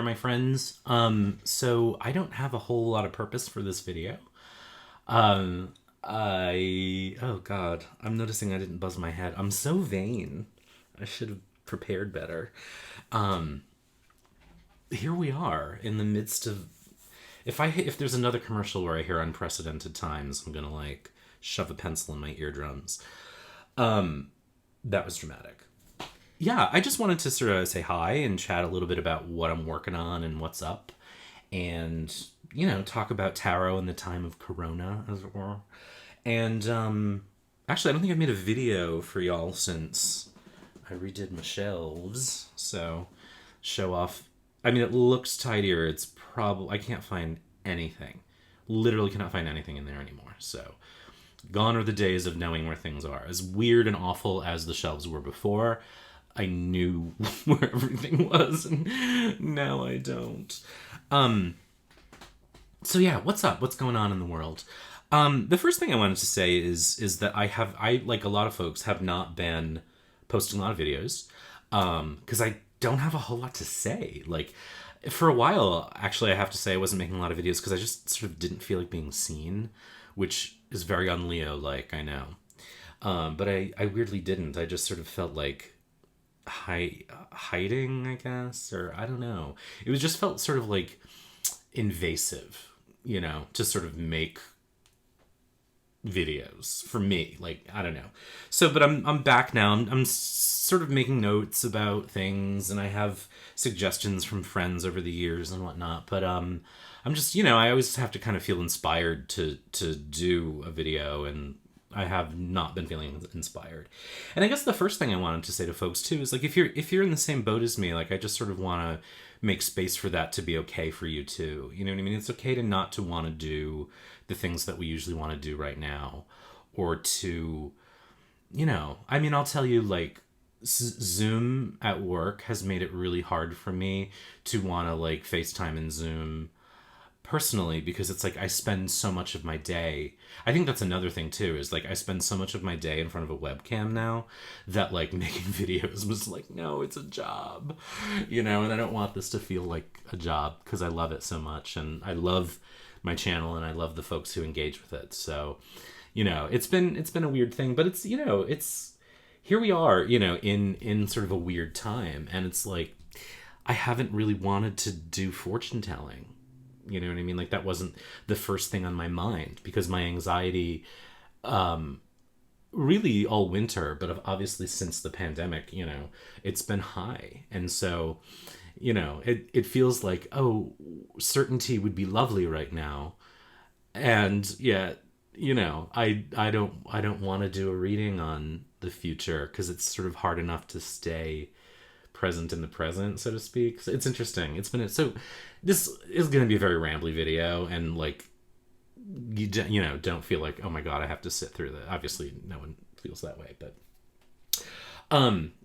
my friends. So I don't have a whole lot of purpose for this video. Oh God, I'm noticing I didn't buzz my head. I'm so vain. I should have prepared better. Here we are in the midst of, if there's another commercial where I hear unprecedented times, I'm gonna like shove a pencil in my eardrums. That was dramatic. Yeah, I just wanted to sort of say hi and chat a little bit about what I'm working on and what's up, and talk about tarot in the time of Corona, as it were. And actually, I don't think I've made a video for y'all since I redid my shelves. So show off. I mean, it looks tidier. It's probably, I can't find anything. Literally cannot find anything in there anymore. So gone are the days of knowing where things are. As weird and awful as the shelves were before, I knew where everything was, and now I don't. So yeah, what's up? What's going on in the world? The first thing I wanted to say is that I like a lot of folks have not been posting a lot of videos, because I don't have a whole lot to say. Like, for a while, actually, I have to say I wasn't making a lot of videos because I just sort of didn't feel like being seen, which is very un-Leo-like, I know. But I weirdly didn't. I just sort of felt like hiding, I guess, or I don't know. It was just felt sort of like invasive, to sort of make videos for me. Like, I don't know. So, but I'm back now. I'm sort of making notes about things, and I have suggestions from friends over the years and whatnot. But I'm just, I always have to kind of feel inspired to do a video, and I have not been feeling inspired. And I guess the first thing I wanted to say to folks too is, like, if you're in the same boat as me, like, I just sort of want to make space for that to be okay for you too. You know what I mean? It's okay to not to want to do the things that we usually want to do right now, or to, I mean, I'll tell you, like, Zoom at work has made it really hard for me to want to, like, FaceTime and Zoom personally, because it's like I spend so much of my day. I think that's another thing too, is like I spend so much of my day in front of a webcam now that, like, making videos was like, no, it's a job, and I don't want this to feel like a job, because I love it so much, and I love my channel, and I love the folks who engage with it. So, it's been a weird thing, but it's, it's, here we are, in sort of a weird time, and it's like I haven't really wanted to do fortune telling. You know what I mean? Like, that wasn't the first thing on my mind, because my anxiety, really all winter, but obviously since the pandemic, it's been high. And so, it feels like, oh, certainty would be lovely right now. And yet, I don't want to do a reading on the future, because it's sort of hard enough to stay present in the present, so to speak. So it's interesting. So this is going to be a very rambly video, and, like, you don't feel like, oh my God, I have to sit through that. Obviously no one feels that way, but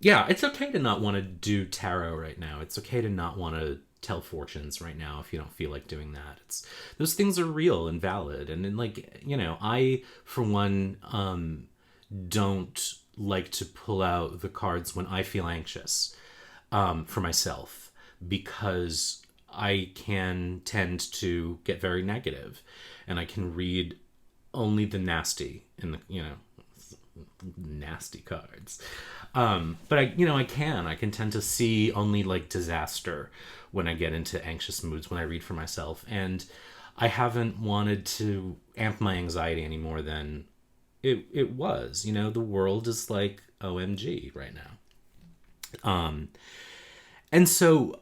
yeah, it's okay to not want to do tarot right now. It's okay to not want to tell fortunes right now if you don't feel like doing that. Those things are real and valid, and then, like, I, for one, don't like to pull out the cards when I feel anxious, for myself, because I can tend to get very negative, and I can read only the nasty in the, nasty cards. But I can tend to see only, like, disaster when I get into anxious moods when I read for myself. And I haven't wanted to amp my anxiety any more than it was. The world is like OMG right now. And so,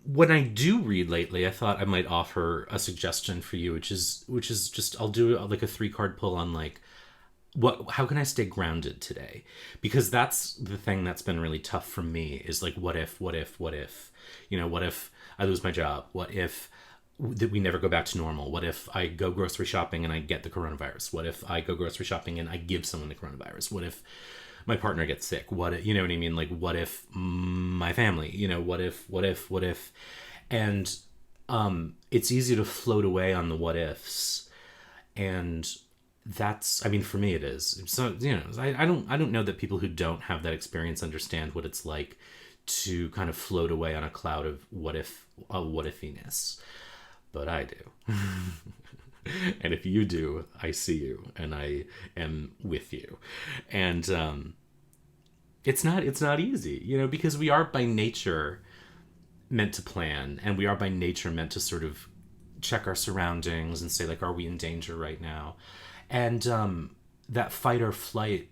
when I do read lately, I thought I might offer a suggestion for you, which is just, I'll do like a 3-card pull on, like, how can I stay grounded today? Because that's the thing that's been really tough for me, is like, what if, what if I lose my job? What if that we never go back to normal? What if I go grocery shopping and I get the coronavirus? What if I go grocery shopping and I give someone the coronavirus? What if my partner gets sick? What if, what I mean? Like, what if my family, what if, and, it's easy to float away on the what ifs. And that's, I mean, for me it is. So, I don't know that people who don't have that experience understand what it's like to kind of float away on a cloud of what ifiness. But I do. And if you do, I see you and I am with you. And it's not easy, you know, because we are by nature meant to plan, and we are by nature meant to sort of check our surroundings and say, like, are we in danger right now? And that fight or flight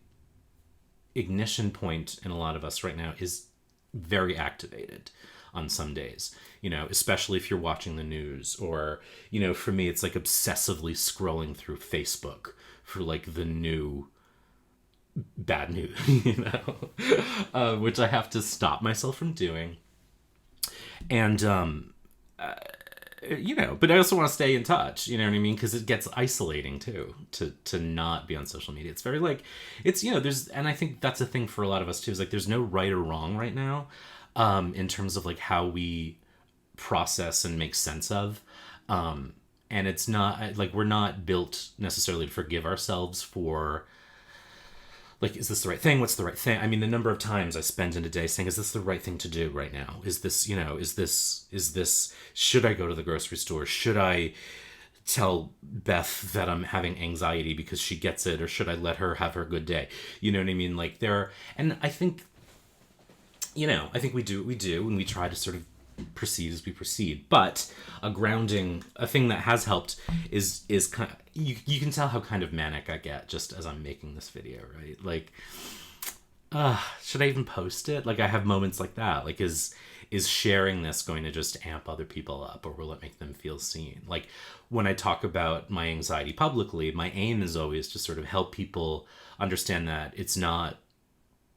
ignition point in a lot of us right now is very activated on some days, you know, especially if you're watching the news, or, you know, for me, it's like obsessively scrolling through Facebook for like the new bad news, you know, which I have to stop myself from doing. And, you know, but I also want to stay in touch, you know what I mean? Because it gets isolating too, to not be on social media. It's very like, it's, you know, and I think that's a thing for a lot of us too, is like, there's no right or wrong right now, in terms of like how we process and make sense of, and it's not like, we're not built necessarily to forgive ourselves for, like, is this the right thing? What's the right thing? I mean, the number of times I spend in a day saying, is this the right thing to do right now? Is this, you know, is this, should I go to the grocery store? Should I tell Beth that I'm having anxiety because she gets it? Or should I let her have her good day? You know what I mean? Like, and I think, you know, I think we do what we do, and we try to sort of proceed as we proceed. But a thing that has helped is kind of, you can tell how kind of manic I get just as I'm making this video, right? Like, should I even post it? Like, I have moments like that. Like, is sharing this going to just amp other people up, or will it make them feel seen? Like, when I talk about my anxiety publicly, my aim is always to sort of help people understand that it's not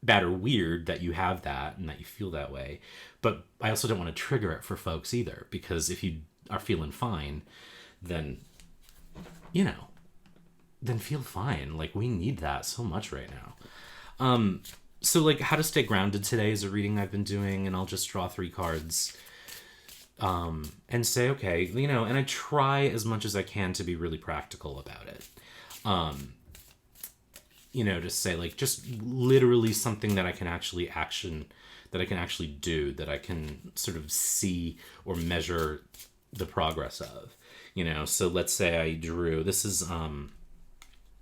bad or weird that you have that and that you feel that way. But I also don't want to trigger it for folks either, because if you are feeling fine, then, you know, then feel fine. Like, we need that so much right now. So like, how to stay grounded today is a reading I've been doing, and I'll just draw 3 cards, and say, okay, you know, and I try as much as I can to be really practical about it. You know, to say, like, just literally something that I can actually that I can actually do, that I can sort of see or measure the progress of, you know. So let's say I drew, this is the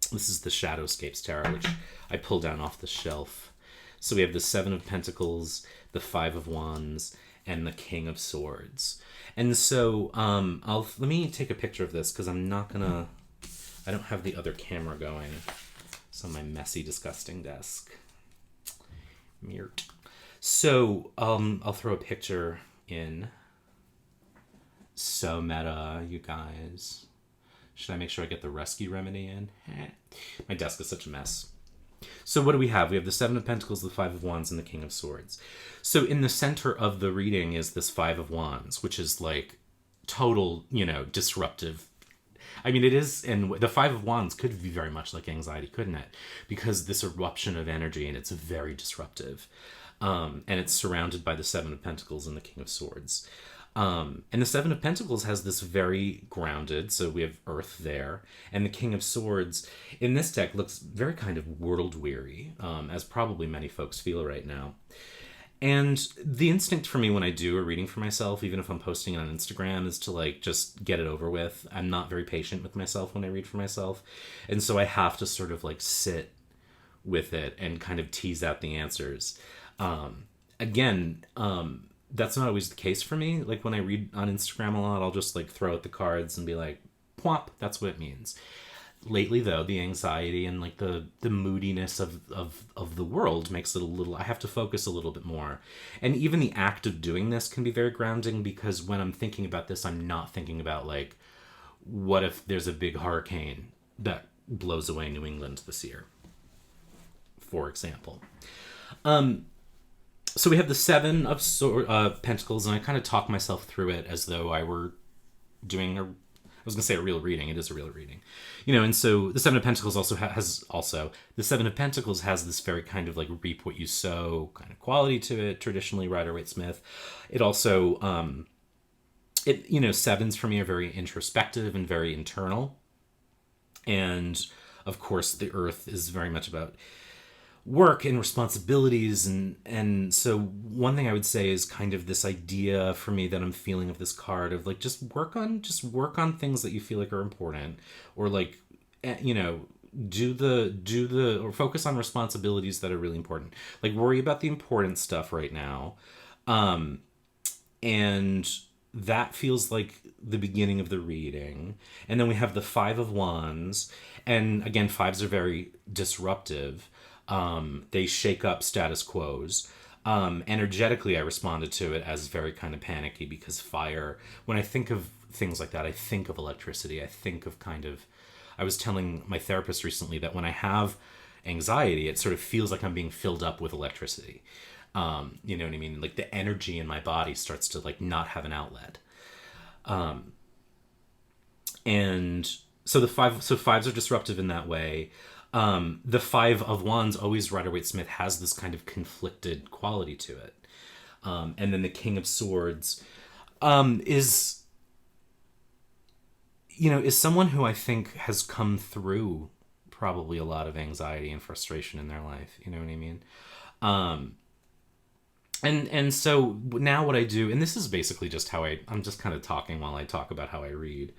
Shadowscapes Tarot, which I pulled down off the shelf. So we have the 7 of Pentacles, the 5 of Wands, and the King of Swords. And so let me take a picture of this, because I don't have the other camera going. It's on my messy, disgusting desk. Meert. So I'll throw a picture in. So meta, you guys. Should I make sure I get the rescue remedy in? My desk is such a mess. So what do we have? We have the 7 of Pentacles, the 5 of Wands, and the King of Swords. So in the center of the reading is this 5 of Wands, which is like total, you know, disruptive. I mean, it is, and the 5 of Wands could be very much like anxiety, couldn't it? Because this eruption of energy, and it's very disruptive. And it's surrounded by the 7 of Pentacles and the King of Swords. And the 7 of Pentacles has this very grounded, so we have Earth there, and the King of Swords in this deck looks very kind of world-weary, as probably many folks feel right now. And the instinct for me when I do a reading for myself, even if I'm posting it on Instagram, is to like just get it over with. I'm not very patient with myself when I read for myself. And so I have to sort of like sit with it and kind of tease out the answers. Again, that's not always the case for me. Like when I read on Instagram a lot, I'll just like throw out the cards and be like, "Pwop," that's what it means. Lately, though, the anxiety and like the moodiness of the world makes it a little, I have to focus a little bit more. And even the act of doing this can be very grounding, because when I'm thinking about this, I'm not thinking about like, what if there's a big hurricane that blows away New England this year, for example. So we have the 7 of Pentacles, and I kind of talk myself through it as though I were doing I was going to say a real reading. It is a real reading. You know, and so the 7 of Pentacles also the 7 of Pentacles has this very kind of like reap what you sow kind of quality to it, traditionally Rider-Waite-Smith. It also, you know, 7s for me are very introspective and very internal. And of course, the Earth is very much about work and responsibilities, and so one thing I would say is kind of this idea for me that I'm feeling of this card of like just work on things that you feel like are important, or like you know, do the or focus on responsibilities that are really important. Like worry about the important stuff right now. And that feels like the beginning of the reading. And then we have the Five of Wands, and again, fives are very disruptive. They shake up status quos. Energetically, I responded to it as very kind of panicky because fire, when I think of things like that, I think of electricity. I think of kind of, I was telling my therapist recently that when I have anxiety, it sort of feels like I'm being filled up with electricity. You know what I mean? Like the energy in my body starts to like not have an outlet. And so fives are disruptive in that way. The Five of Wands, always Rider-Waite-Smith, has this kind of conflicted quality to it. And then the King of Swords is, is someone who I think has come through probably a lot of anxiety and frustration in their life. You know what I mean? And so now what I do, and this is basically just how I'm just kind of talking while I talk about how I read.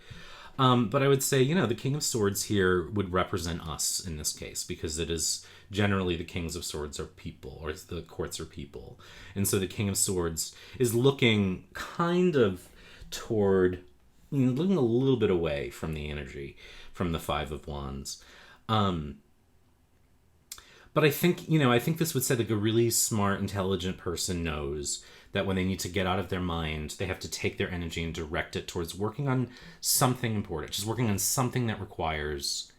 But I would say, the King of Swords here would represent us in this case, because it is generally the Kings of Swords are people, or the courts are people. And so the King of Swords is looking kind of toward, looking a little bit away from the energy from the Five of Wands. But I think this would say like a really smart, intelligent person knows that when they need to get out of their mind, they have to take their energy and direct it towards working on something important, just working on something that requires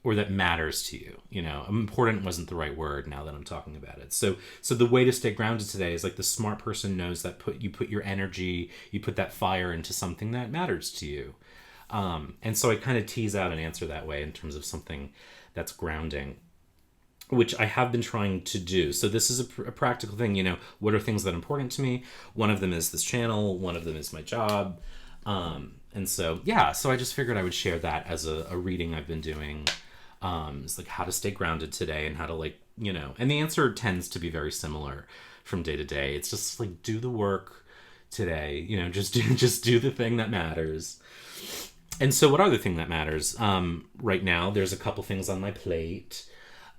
or that matters to you. Important wasn't the right word now that I'm talking about it. So the way to stay grounded today is like the smart person knows that you put your energy, you put that fire into something that matters to you. And so I kind of tease out an answer that way in terms of something that's grounding, which I have been trying to do. So this is a practical thing, what are things that are important to me? One of them is this channel. One of them is my job. And so, so I just figured I would share that as a reading I've been doing. It's like how to stay grounded today and how to and the answer tends to be very similar from day to day. It's just like, do the work today, just do the thing that matters. And so what are the thing that matters? Right now, there's a couple things on my plate.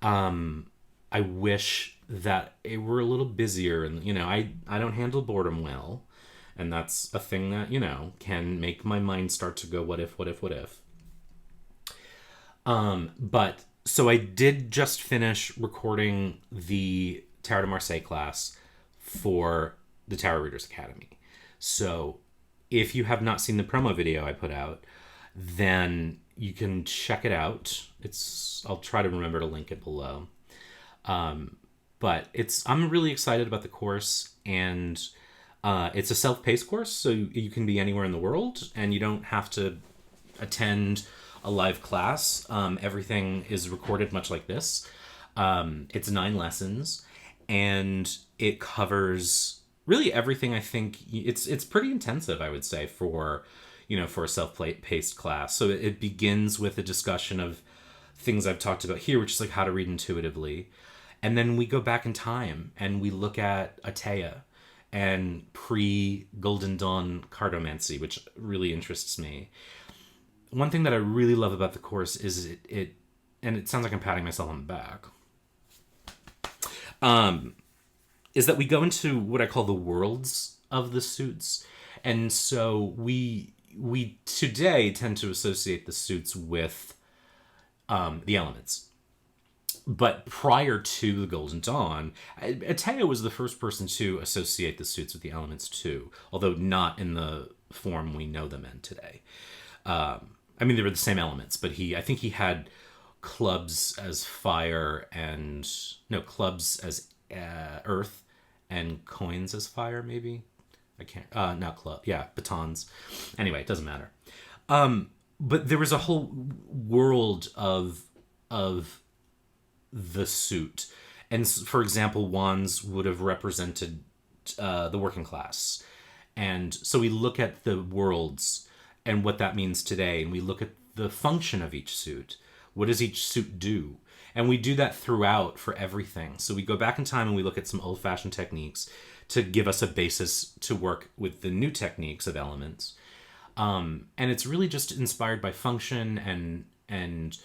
I wish that it were a little busier, and I don't handle boredom well, and that's a thing that can make my mind start to go what if. But so I did just finish recording the Tarot de Marseille class for the Tarot Readers Academy. So if you have not seen the promo video I put out, then you can check it out. I'll try to remember to link it below. But I'm really excited about the course, and it's a self-paced course, so you can be anywhere in the world, and you don't have to attend a live class. Everything is recorded much like this. It's 9 lessons, and it covers really everything. I think it's pretty intensive, I would say, for a self-paced class. So it begins with a discussion of things I've talked about here, which is like how to read intuitively. And then we go back in time and we look at Atea and pre-Golden Dawn cartomancy, which really interests me. One thing that I really love about the course is it and it sounds like I'm patting myself on the back, is that we go into what I call the worlds of the suits. And so we today tend to associate the suits with the elements. But prior to the Golden Dawn, Atea was the first person to associate the suits with the elements too, although not in the form we know them in today. I mean, they were the same elements, but I think he had clubs as fire and clubs as earth and coins as fire, maybe. I can't, not club. Yeah, batons. Anyway, it doesn't matter. But there was a whole world of the suit. And for example, wands would have represented the working class. And so we look at the worlds and what that means today, and we look at the function of each suit. What does each suit do? And we do that throughout for everything. So we go back in time and we look at some old-fashioned techniques to give us a basis to work with the new techniques of elements. And it's really just inspired by function and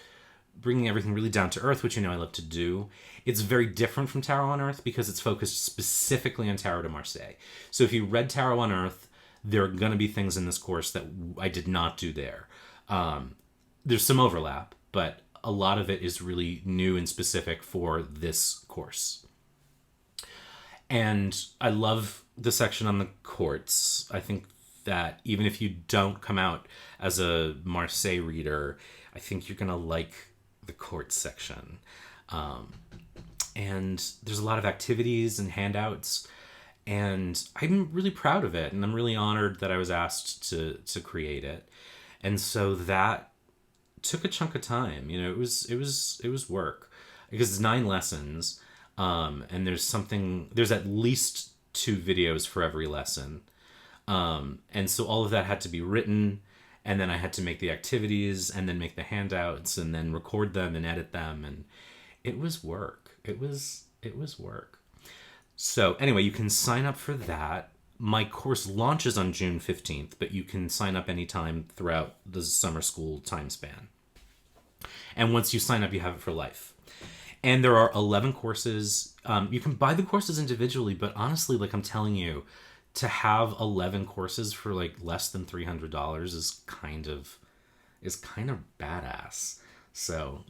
bringing everything really down to earth, which I love to do. It's very different from Tarot on Earth because it's focused specifically on Tarot de Marseille. So if you read Tarot on Earth, there are going to be things in this course that I did not do there. There's some overlap, but a lot of it is really new and specific for this course. And I love the section on the courts. I think that even if you don't come out as a Marseille reader, I think you're going to like the courts section. And there's a lot of activities and handouts, and I'm really proud of it, and I'm really honored that I was asked to create it. And so that took a chunk of time. It was work because it's 9 lessons, and there's at least 2 videos for every lesson, and so all of that had to be written, and then I had to make the activities and then make the handouts and then record them and edit them, and it was work. It was work. So anyway, you can sign up for that. My course launches on June 15th, but you can sign up anytime throughout the summer school time span. And once you sign up, you have it for life. And there are 11 courses. You can buy the courses individually, but honestly, like I'm telling you, to have 11 courses for like less than $300 is kind of badass. So,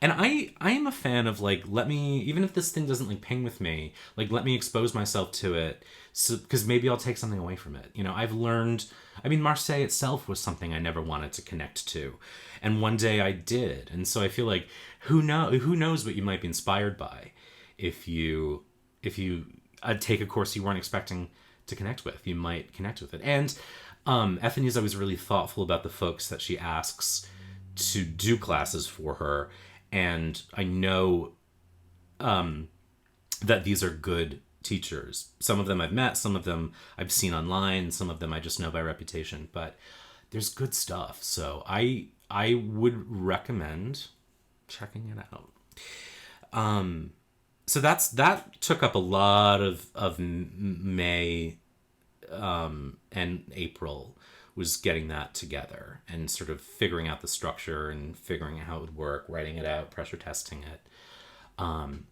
and I am a fan of like, even if this thing doesn't like ping with me, like let me expose myself to it. So, because maybe I'll take something away from it. I've learned, Marseille itself was something I never wanted to connect to. And one day I did. And so I feel like, who knows what you might be inspired by if you take a course you weren't expecting to connect with. You might connect with it. And Ethany's always really thoughtful about the folks that she asks to do classes for her, and I know that these are good teachers. Some of them I've met, some of them I've seen online, some of them I just know by reputation, but there's good stuff. So I would recommend checking it out. So that took up a lot of May and April, was getting that together and sort of figuring out the structure and figuring out how it would work, writing it out, pressure testing it. And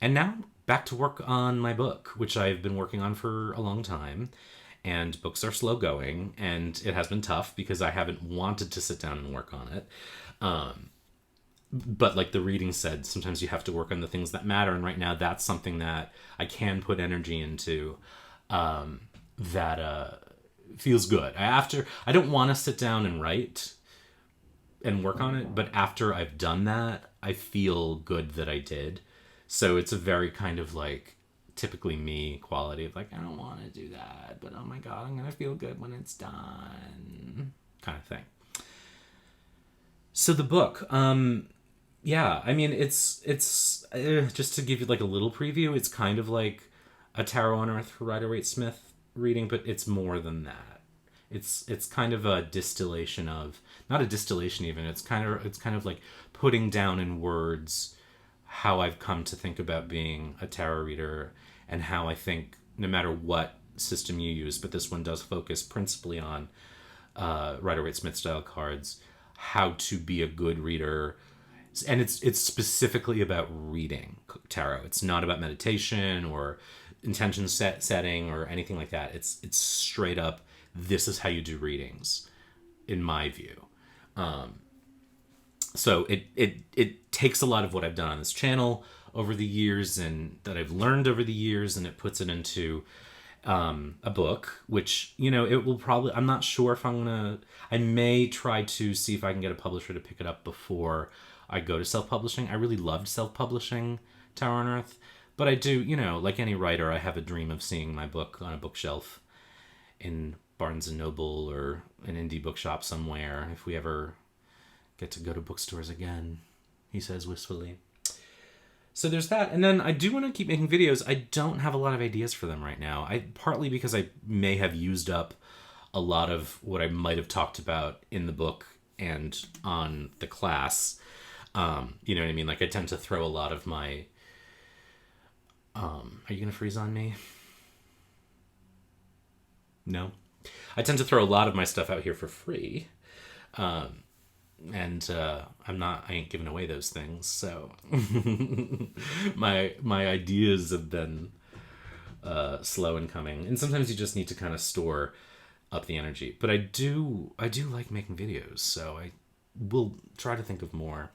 now back to work on my book, which I've been working on for a long time. And books are slow going, and it has been tough because I haven't wanted to sit down and work on it. But like the reading said, sometimes you have to work on the things that matter. And right now that's something that I can put energy into, that feels good. I don't want to sit down and write and work on it, but after I've done that, I feel good that I did. So it's a very kind of like typically me quality of like, I don't want to do that, but oh my God, I'm going to feel good when it's done kind of thing. So the book, it's just to give you like a little preview, it's kind of like a Tarot on Earth for Rider-Waite-Smith reading, but it's more than that. It's kind of a distillation of, not a distillation even, it's kind of like putting down in words how I've come to think about being a tarot reader, and how I think no matter what system you use, but this one does focus principally on Rider-Waite-Smith style cards, how to be a good reader. And it's specifically about reading tarot. It's not about meditation or intention setting or anything like that. It's straight up, this is how you do readings, in my view. So it takes a lot of what I've done on this channel over the years and that I've learned over the years, and it puts it into a book, which, it will probably, I'm not sure if I may try to see if I can get a publisher to pick it up before I go to self-publishing. I really loved self-publishing Tarot on Earth, but I do, like any writer, I have a dream of seeing my book on a bookshelf in Barnes & Noble or an indie bookshop somewhere, if we ever get to go to bookstores again, he says wistfully. So there's that. And then I do want to keep making videos. I don't have a lot of ideas for them right now. Partly because I may have used up a lot of what I might have talked about in the book and on the class. You know what I mean? Like I tend to throw a lot of my, are you going to freeze on me? No. I tend to throw a lot of my stuff out here for free. And I ain't giving away those things. So my ideas have been slow in coming. And sometimes you just need to kind of store up the energy. But I do like making videos, so I will try to think of more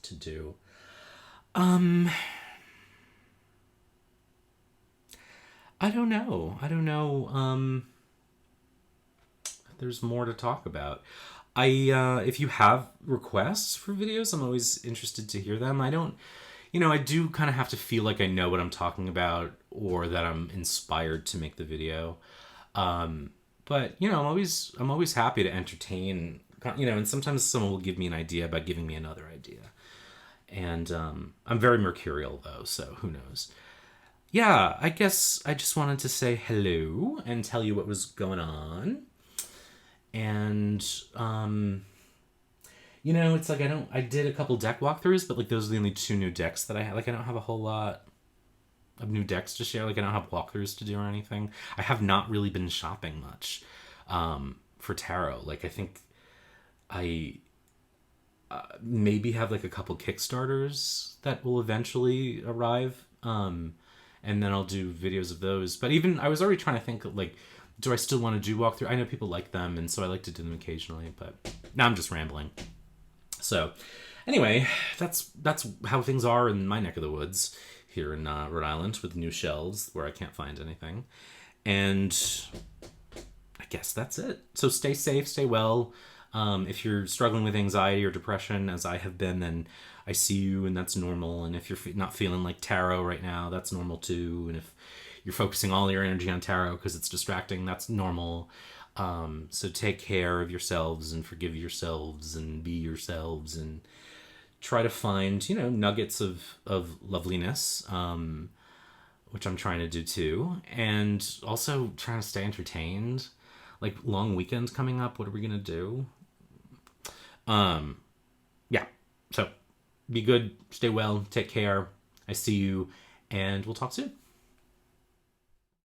to do. I don't know. There's more to talk about. If you have requests for videos, I'm always interested to hear them. I don't, I do kind of have to feel like I know what I'm talking about or that I'm inspired to make the video. But I'm always happy to entertain, and sometimes someone will give me an idea by giving me another idea. And I'm very mercurial though, so who knows? Yeah, I guess I just wanted to say hello and tell you what was going on. And it's like I did a couple deck walkthroughs, but like those are the only two new decks that I had. Like I don't have a whole lot of new decks to share. Like I don't have walkthroughs to do or anything. I have not really been shopping much for tarot. Like I think I maybe have like a couple Kickstarters that will eventually arrive. And then I'll do videos of those. But even I was already trying to think of, like, do I still want to do walkthrough? I know people like them, and so I like to do them occasionally. But now I'm just rambling. So anyway, that's how things are in my neck of the woods here in Rhode Island with new shelves where I can't find anything. And I guess that's it. So stay safe, stay well. If you're struggling with anxiety or depression, as I have been, then I see you, and that's normal. And if you're not feeling like tarot right now, that's normal too. And if you're focusing all your energy on tarot because it's distracting, that's normal. So take care of yourselves and forgive yourselves and be yourselves and try to find, nuggets of loveliness, which I'm trying to do too. And also trying to stay entertained. Like long weekends coming up, what are we going to do? Yeah. So be good, stay well, take care. I see you, and we'll talk soon.